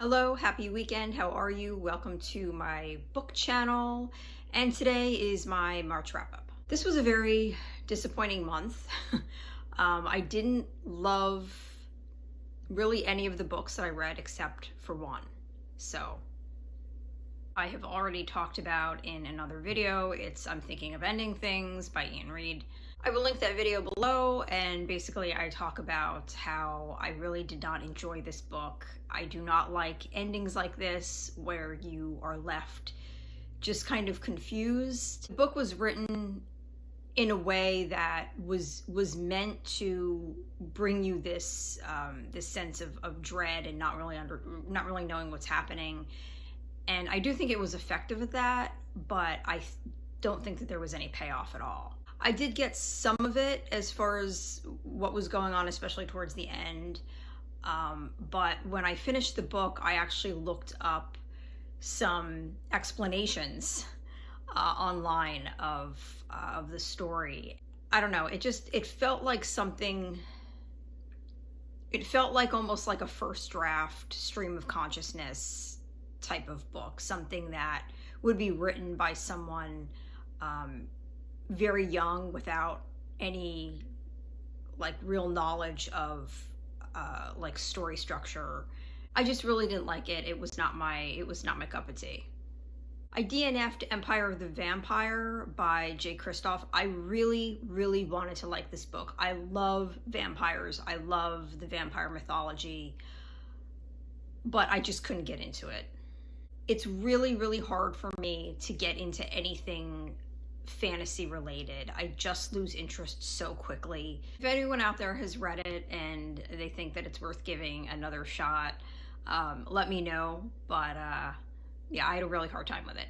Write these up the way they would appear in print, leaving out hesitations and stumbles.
Hello, happy weekend. How are you? Welcome to my book channel. And today is my March wrap up. This was a very disappointing month. I didn't love really any of the books that I read except for one. So I have already talked about in another video. It's I'm Thinking of Ending Things by Ian Reid. I will link that video below, and basically I talk about how I really did not enjoy this book. I do not like endings like this where you are left just kind of confused. The book was written in a way that was meant to bring you this this sense of dread and not really knowing what's happening. And I do think it was effective at that, but I don't think that there was any payoff at all. I did get some of it as far as what was going on, especially towards the end. But when I finished the book, I actually looked up some explanations online of the story. I don't know, it felt like something, it felt like almost like a first draft stream of consciousness type of book, something that would be written by someone very young without any like real knowledge of like story structure. I just really didn't like it. It was not my cup of tea. I DNF'd Empire of the Vampire by Jay Kristoff. I really wanted to like this book. I love vampires. I love the vampire mythology, but I just couldn't get into it. It's really hard for me to get into anything fantasy related. I just lose interest so quickly. If anyone out there has read it and they think that it's worth giving another shot, let me know. But yeah, I had a really hard time with it.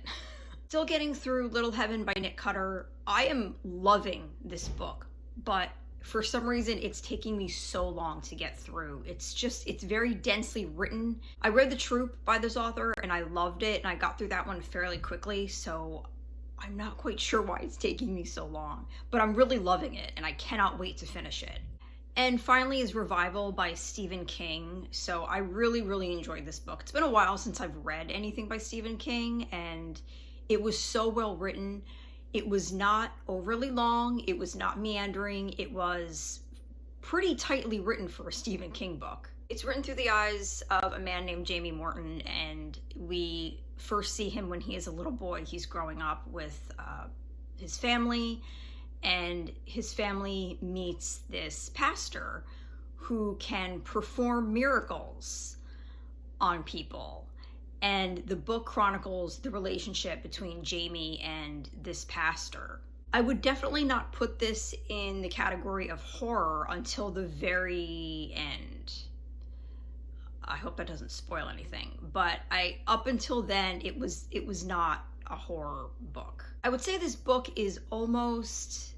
Still getting through Little Heaven by Nick Cutter. I am loving this book, but for some reason it's taking me so long to get through. It's very densely written. I read The Troop by this author and I loved it, and I got through that one fairly quickly, so I'm not quite sure why it's taking me so long, but I'm really loving it and I cannot wait to finish it. And finally is Revival by Stephen King. So I really enjoyed this book. It's been a while since I've read anything by Stephen King, and it was so well written. It was not overly long, it was not meandering, it was pretty tightly written for a Stephen King book. It's written through the eyes of a man named Jamie Morton, and we first see him when he is a little boy. He's growing up with his family, and his family meets this pastor who can perform miracles on people. And the book chronicles the relationship between Jamie and this pastor. I would definitely not put this in the category of horror until the very end. I hope that doesn't spoil anything, but up until then, it was not a horror book. I would say this book is almost,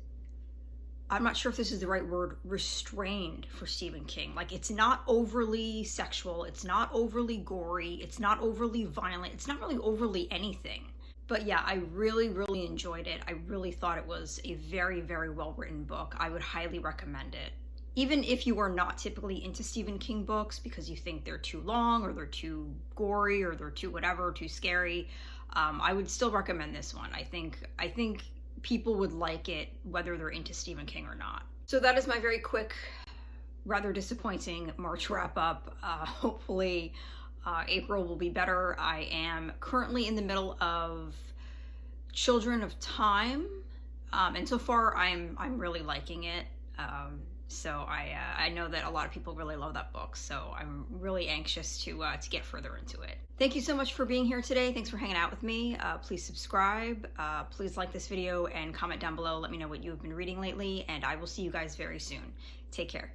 I'm not sure if this is the right word, restrained for Stephen King. Like, it's not overly sexual, it's not overly gory, it's not overly violent, it's not really overly anything. But yeah, I really enjoyed it. I really thought it was a very well written book. I would highly recommend it. Even if you are not typically into Stephen King books because you think they're too long or they're too gory or they're too whatever, too scary, I would still recommend this one. I think people would like it whether they're into Stephen King or not. So that is my very quick, rather disappointing March wrap up. Hopefully April will be better. I am currently in the middle of Children of Time, and so far I'm really liking it. So I know that a lot of people really love that book, so I'm really anxious to get further into it. Thank you so much for being here today. Thanks for hanging out with me. Please subscribe, please like this video, and comment down below. Let me know what you've been reading lately, and I will see you guys very soon. Take care.